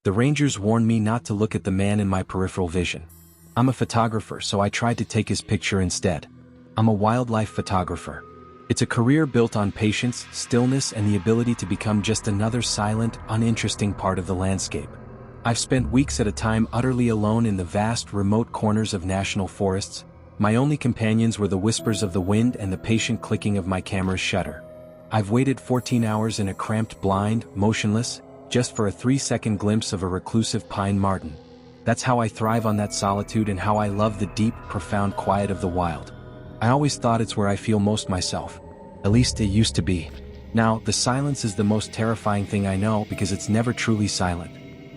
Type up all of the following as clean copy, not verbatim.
The rangers warned me not to look at the man in my peripheral vision. I'm a photographer, so I tried to take his picture instead. I'm a wildlife photographer. It's a career built on patience, stillness, and the ability to become just another silent, uninteresting part of the landscape. I've spent weeks at a time utterly alone in the vast, remote corners of national forests. My only companions were the whispers of the wind and the patient clicking of my camera's shutter. I've waited 14 hours in a cramped blind, motionless, just for a 3-second glimpse of a reclusive pine marten. That's how I thrive on that solitude and how I love the deep, profound quiet of the wild. I always thought it's where I feel most myself. At least it used to be. Now, the silence is the most terrifying thing I know because it's never truly silent.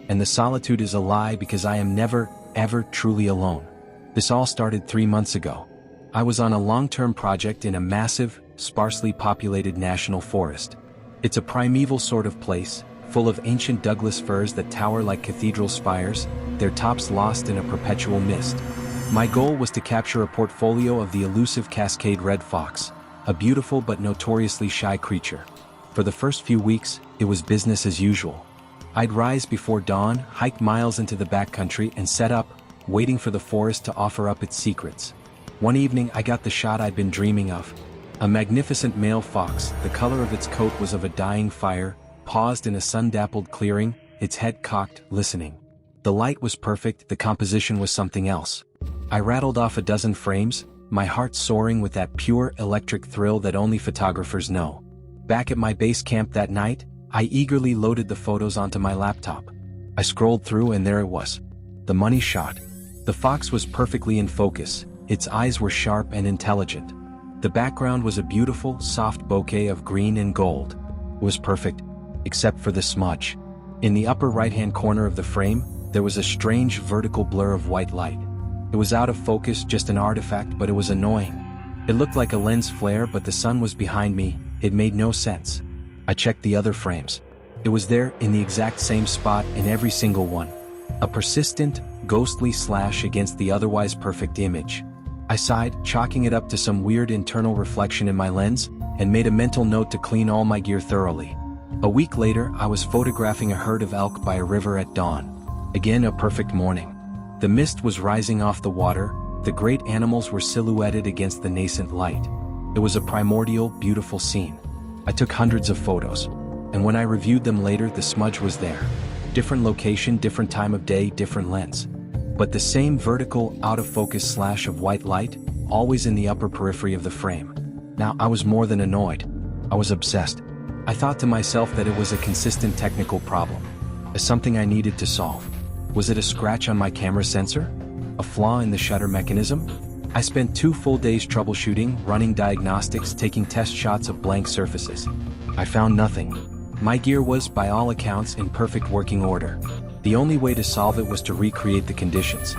And the solitude is a lie because I am never, ever truly alone. This all started 3 months ago. I was on a long-term project in a massive, sparsely populated national forest. It's a primeval sort of place, full of ancient Douglas firs that tower like cathedral spires, their tops lost in a perpetual mist. My goal was to capture a portfolio of the elusive Cascade red fox, a beautiful but notoriously shy creature. For the first few weeks, it was business as usual. I'd rise before dawn, hike miles into the backcountry, and set up, waiting for the forest to offer up its secrets. One evening I got the shot I'd been dreaming of. A magnificent male fox, the color of its coat was of a dying fire, paused in a sun-dappled clearing, its head cocked, listening. The light was perfect, the composition was something else. I rattled off a dozen frames, my heart soaring with that pure electric thrill that only photographers know. Back at my base camp that night, I eagerly loaded the photos onto my laptop. I scrolled through and there it was. The money shot. The fox was perfectly in focus, its eyes were sharp and intelligent. The background was a beautiful, soft bouquet of green and gold. It was perfect, except for the smudge. In the upper right-hand corner of the frame, there was a strange vertical blur of white light. It was out of focus, just an artifact, but it was annoying. It looked like a lens flare, but the sun was behind me. It made no sense. I checked the other frames. It was there, in the exact same spot, in every single one. A persistent, ghostly slash against the otherwise perfect image. I sighed, chalking it up to some weird internal reflection in my lens, and made a mental note to clean all my gear thoroughly. A week later, I was photographing a herd of elk by a river at dawn. Again, a perfect morning. The mist was rising off the water, the great animals were silhouetted against the nascent light. It was a primordial, beautiful scene. I took hundreds of photos, and when I reviewed them later, the smudge was there. Different location, different time of day, different lens. But the same vertical, out-of-focus slash of white light, always in the upper periphery of the frame. Now, I was more than annoyed. I was obsessed. I thought to myself that it was a consistent technical problem, something I needed to solve. Was it a scratch on my camera sensor? A flaw in the shutter mechanism? I spent 2 full days troubleshooting, running diagnostics, taking test shots of blank surfaces. I found nothing. My gear was, by all accounts, in perfect working order. The only way to solve it was to recreate the conditions.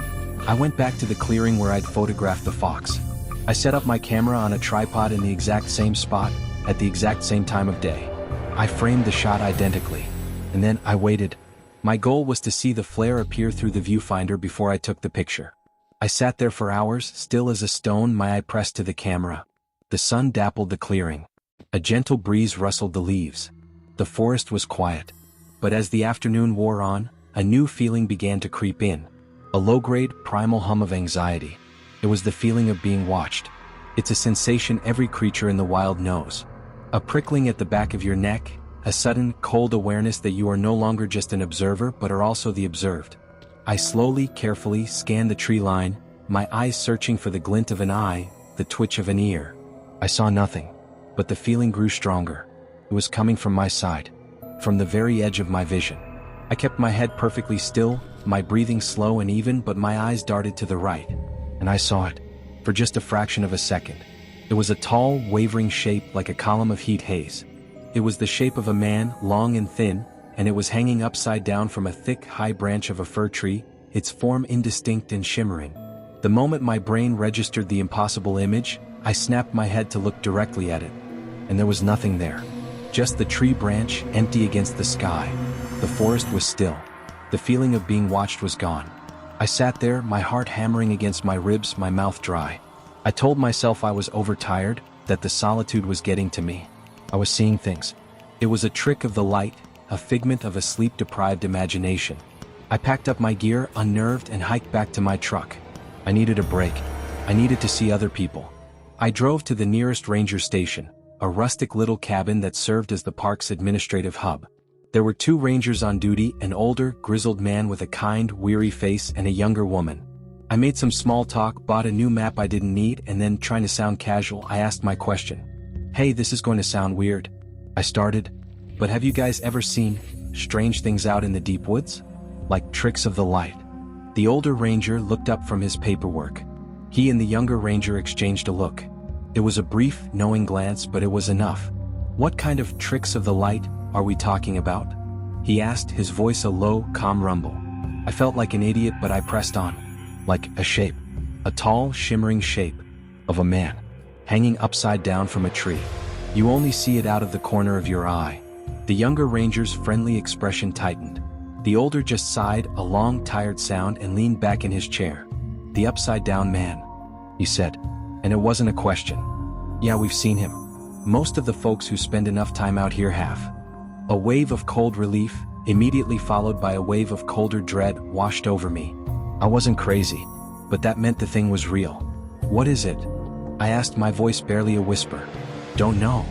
I went back to the clearing where I'd photographed the fox. I set up my camera on a tripod in the exact same spot, at the exact same time of day. I framed the shot identically. And then I waited. My goal was to see the flare appear through the viewfinder before I took the picture. I sat there for hours, still as a stone, my eye pressed to the camera. The sun dappled the clearing. A gentle breeze rustled the leaves. The forest was quiet. But as the afternoon wore on, a new feeling began to creep in. A low-grade, primal hum of anxiety. It was the feeling of being watched. It's a sensation every creature in the wild knows. A prickling at the back of your neck, a sudden, cold awareness that you are no longer just an observer but are also the observed. I slowly, carefully scanned the tree line, my eyes searching for the glint of an eye, the twitch of an ear. I saw nothing, but the feeling grew stronger. It was coming from my side, from the very edge of my vision. I kept my head perfectly still, my breathing slow and even, but my eyes darted to the right, and I saw it, for just a fraction of a second. It was a tall, wavering shape like a column of heat haze. It was the shape of a man, long and thin, and it was hanging upside down from a thick, high branch of a fir tree, its form indistinct and shimmering. The moment my brain registered the impossible image, I snapped my head to look directly at it. And there was nothing there. Just the tree branch, empty against the sky. The forest was still. The feeling of being watched was gone. I sat there, my heart hammering against my ribs, my mouth dry. I told myself I was overtired, that the solitude was getting to me. I was seeing things. It was a trick of the light, a figment of a sleep-deprived imagination. I packed up my gear, unnerved, and hiked back to my truck. I needed a break. I needed to see other people. I drove to the nearest ranger station, a rustic little cabin that served as the park's administrative hub. There were 2 rangers on duty, an older, grizzled man with a kind, weary face and a younger woman. I made some small talk, bought a new map I didn't need, and then, trying to sound casual, I asked my question. "Hey, this is going to sound weird," I started, "but have you guys ever seen strange things out in the deep woods? Like tricks of the light?" The older ranger looked up from his paperwork. He and the younger ranger exchanged a look. It was a brief, knowing glance, but it was enough. "What kind of tricks of the light are we talking about?" he asked, his voice a low, calm rumble. I felt like an idiot, but I pressed on. Like a shape. A tall, shimmering shape. Of a man. Hanging upside down from a tree. You only see it out of the corner of your eye. The younger ranger's friendly expression tightened. The older just sighed, a long, tired sound, and leaned back in his chair. "The upside-down man," he said. And it wasn't a question. "Yeah, we've seen him. Most of the folks who spend enough time out here have." A wave of cold relief, immediately followed by a wave of colder dread, washed over me. I wasn't crazy, but that meant the thing was real. "What is it?" I asked, my voice barely a whisper. "Don't know,"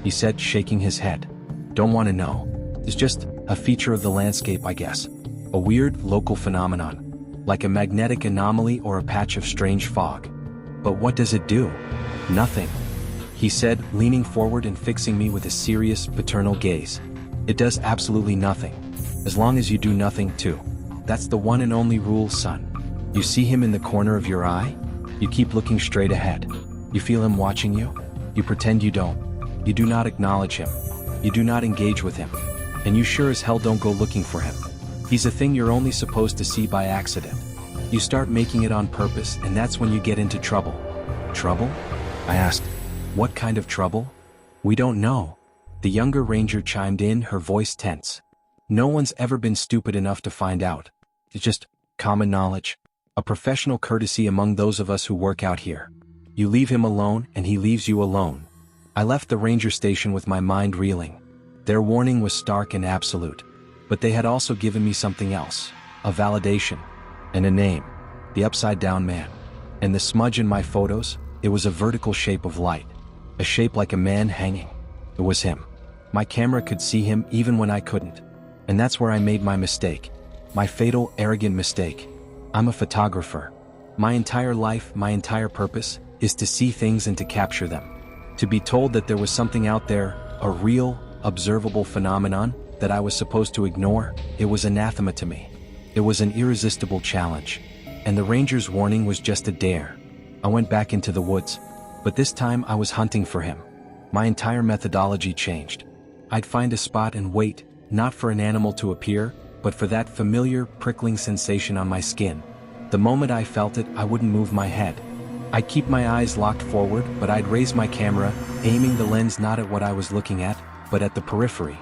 he said, shaking his head. "Don't want to know. It's just a feature of the landscape, I guess. A weird, local phenomenon. Like a magnetic anomaly or a patch of strange fog." "But what does it do?" "Nothing," he said, leaning forward and fixing me with a serious, paternal gaze. "It does absolutely nothing. As long as you do nothing too. That's the one and only rule, son. You see him in the corner of your eye? You keep looking straight ahead. You feel him watching you? You pretend you don't. You do not acknowledge him. You do not engage with him. And you sure as hell don't go looking for him. He's a thing you're only supposed to see by accident. You start making it on purpose, and that's when you get into trouble." "Trouble?" I asked. "What kind of trouble?" "We don't know." The younger ranger chimed in, her voice tense. "No one's ever been stupid enough to find out. It's just common knowledge. A professional courtesy among those of us who work out here. You leave him alone, and he leaves you alone." I left the ranger station with my mind reeling. Their warning was stark and absolute. But they had also given me something else. A validation. And a name. The upside-down man. And the smudge in my photos, it was a vertical shape of light. A shape like a man hanging. It was him. My camera could see him even when I couldn't. And that's where I made my mistake. My fatal, arrogant mistake. I'm a photographer. My entire life, my entire purpose, is to see things and to capture them. To be told that there was something out there, a real, observable phenomenon, that I was supposed to ignore, it was anathema to me. It was an irresistible challenge. And the ranger's warning was just a dare. I went back into the woods. But this time I was hunting for him. My entire methodology changed. I'd find a spot and wait, not for an animal to appear, but for that familiar, prickling sensation on my skin. The moment I felt it, I wouldn't move my head. I'd keep my eyes locked forward, but I'd raise my camera, aiming the lens not at what I was looking at, but at the periphery,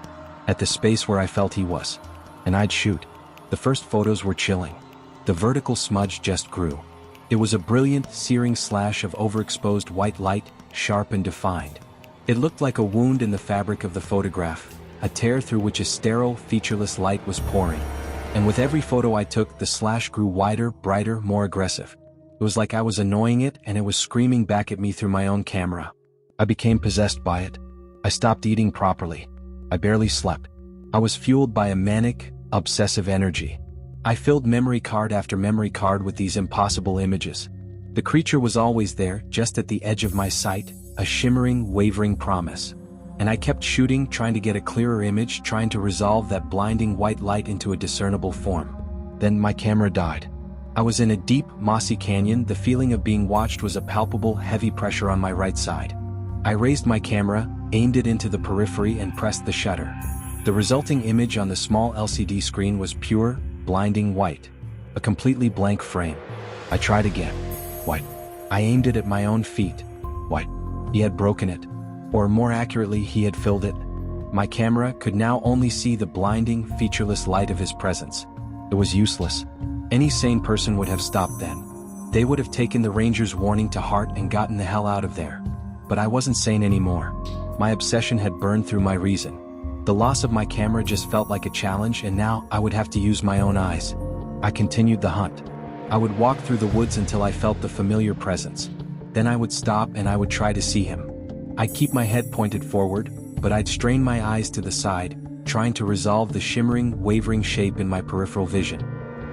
at the space where I felt he was. And I'd shoot. The first photos were chilling. The vertical smudge just grew. It was a brilliant, searing slash of overexposed white light, sharp and defined. It looked like a wound in the fabric of the photograph, a tear through which a sterile, featureless light was pouring. And with every photo I took, the slash grew wider, brighter, more aggressive. It was like I was annoying it, and it was screaming back at me through my own camera. I became possessed by it. I stopped eating properly. I barely slept. I was fueled by a manic, obsessive energy. I filled memory card after memory card with these impossible images. The creature was always there, just at the edge of my sight, a shimmering, wavering promise. And I kept shooting, trying to get a clearer image, trying to resolve that blinding white light into a discernible form. Then my camera died. I was in a deep, mossy canyon. The feeling of being watched was a palpable, heavy pressure on my right side. I raised my camera, aimed it into the periphery, and pressed the shutter. The resulting image on the small LCD screen was pure, blinding white. A completely blank frame. I tried again. White. I aimed it at my own feet. White. He had broken it. Or more accurately, he had filled it. My camera could now only see the blinding, featureless light of his presence. It was useless. Any sane person would have stopped then. They would have taken the ranger's warning to heart and gotten the hell out of there. But I wasn't sane anymore. My obsession had burned through my reason. The loss of my camera just felt like a challenge, and now I would have to use my own eyes. I continued the hunt. I would walk through the woods until I felt the familiar presence. Then I would stop and I would try to see him. I'd keep my head pointed forward, but I'd strain my eyes to the side, trying to resolve the shimmering, wavering shape in my peripheral vision.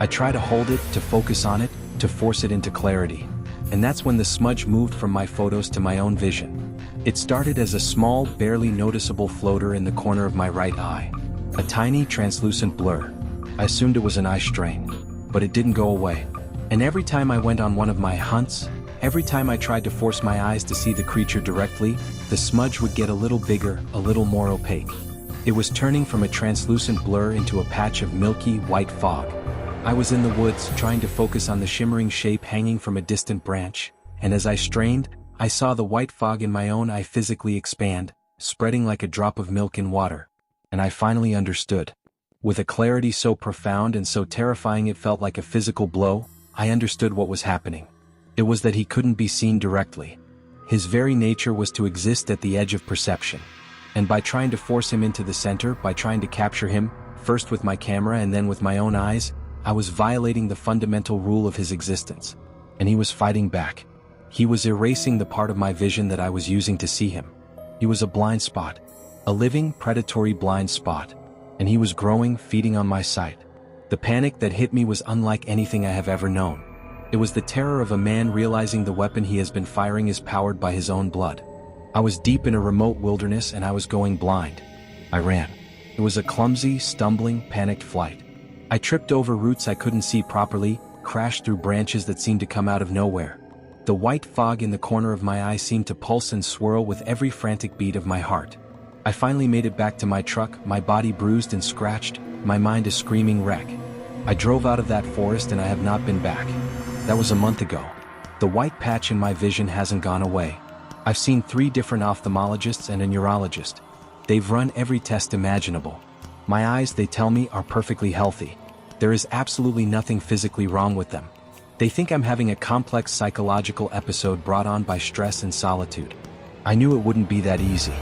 I try to hold it, to focus on it, to force it into clarity. And that's when the smudge moved from my photos to my own vision. It started as a small, barely noticeable floater in the corner of my right eye. A tiny, translucent blur. I assumed it was an eye strain, but it didn't go away. And every time I went on one of my hunts, every time I tried to force my eyes to see the creature directly, the smudge would get a little bigger, a little more opaque. It was turning from a translucent blur into a patch of milky, white fog. I was in the woods, trying to focus on the shimmering shape hanging from a distant branch, and as I strained, I saw the white fog in my own eye physically expand, spreading like a drop of milk in water. And I finally understood. With a clarity so profound and so terrifying it felt like a physical blow, I understood what was happening. It was that he couldn't be seen directly. His very nature was to exist at the edge of perception. And by trying to force him into the center, by trying to capture him, first with my camera and then with my own eyes, I was violating the fundamental rule of his existence. And he was fighting back. He was erasing the part of my vision that I was using to see him. He was a blind spot. A living, predatory blind spot. And he was growing, feeding on my sight. The panic that hit me was unlike anything I have ever known. It was the terror of a man realizing the weapon he has been firing is powered by his own blood. I was deep in a remote wilderness and I was going blind. I ran. It was a clumsy, stumbling, panicked flight. I tripped over roots I couldn't see properly, crashed through branches that seemed to come out of nowhere. The white fog in the corner of my eye seemed to pulse and swirl with every frantic beat of my heart. I finally made it back to my truck, my body bruised and scratched, my mind a screaming wreck. I drove out of that forest and I have not been back. That was a month ago. The white patch in my vision hasn't gone away. I've seen 3 different ophthalmologists and a neurologist. They've run every test imaginable. My eyes, they tell me, are perfectly healthy. There is absolutely nothing physically wrong with them. They think I'm having a complex psychological episode brought on by stress and solitude. I knew it wouldn't be that easy.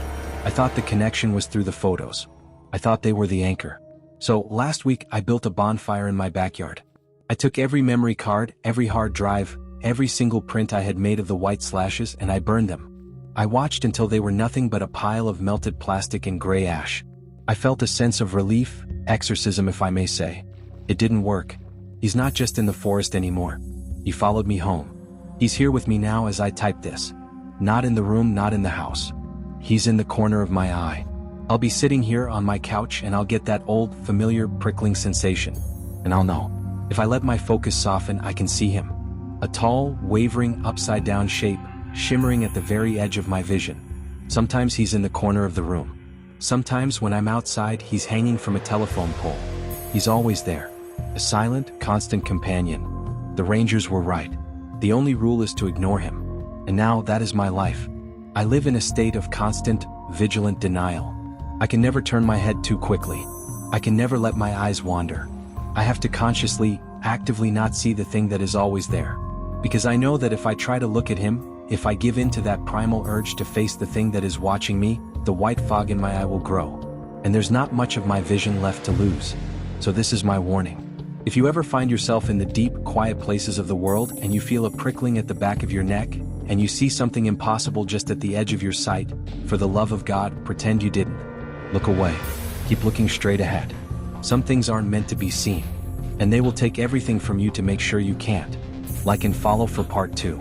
I thought the connection was through the photos. I thought they were the anchor. So last week I built a bonfire in my backyard. I took every memory card, every hard drive, every single print I had made of the white slashes, and I burned them. I watched until they were nothing but a pile of melted plastic and gray ash. I felt a sense of relief, exorcism if I may say. It didn't work. He's not just in the forest anymore. He followed me home. He's here with me now as I type this. Not in the room, not in the house. He's in the corner of my eye. I'll be sitting here on my couch and I'll get that old, familiar, prickling sensation. And I'll know. If I let my focus soften, I can see him. A tall, wavering, upside-down shape, shimmering at the very edge of my vision. Sometimes he's in the corner of the room. Sometimes when I'm outside, he's hanging from a telephone pole. He's always there. A silent, constant companion. The Rangers were right. The only rule is to ignore him. And now that is my life. I live in a state of constant, vigilant denial. I can never turn my head too quickly. I can never let my eyes wander. I have to consciously, actively not see the thing that is always there. Because I know that if I try to look at him, if I give in to that primal urge to face the thing that is watching me, the white fog in my eye will grow. And there's not much of my vision left to lose. So this is my warning. If you ever find yourself in the deep, quiet places of the world and you feel a prickling at the back of your neck, and you see something impossible just at the edge of your sight, for the love of God, pretend you didn't. Look away. Keep looking straight ahead. Some things aren't meant to be seen. And they will take everything from you to make sure you can't. Like and follow for part 2.